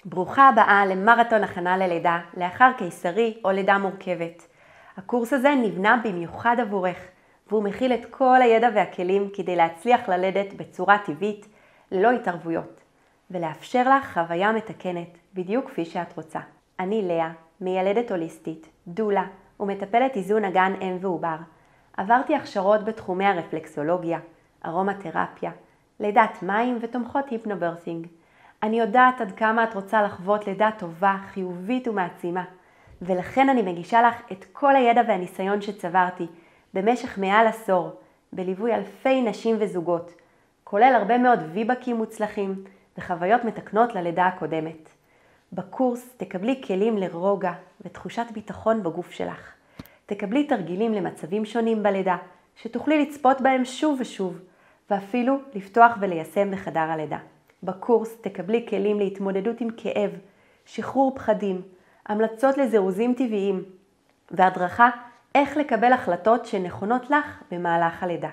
ברוכה הבאה למרתון הכנה ללידה, לאחר קיסרי או לידה מורכבת. הקורס הזה נבנה במיוחד עבורך, והוא מכיל את כל הידע והכלים כדי להצליח ללדת בצורה טבעית, ללא התערבויות, ולאפשר לך חוויה מתקנת, בדיוק כפי שאת רוצה. אני לאה, מיילדת הוליסטית, דולה ומטפלת איזון אגן אם ועובר. עברתי הכשרות בתחומי הרפלקסולוגיה, ארומתרפיה, לידת מים ותומכות היפנוברסינג. אני יודעת עד כמה את רוצה לחוות לידה טובה, חיובית ומעצימה, ולכן אני מגישה לך את כל הידע והניסיון שצברתי במשך מעל עשור, בליווי אלפי נשים וזוגות, כולל הרבה מאוד ויבקים מוצלחים וחוויות מתקנות ללידה הקודמת. בקורס תקבלי כלים לרוגע ותחושת ביטחון בגוף שלך. תקבלי תרגילים למצבים שונים בלידה, שתוכלי לצפות בהם שוב ושוב, ואפילו לפתוח וליישם בחדר הלידה. בקורס תקבלי כלים להתמודדות עם כאב, שחרור פחדים, המלצות לזירוזים טבעיים, והדרכה איך לקבל החלטות שנכונות לך במהלך הלידה.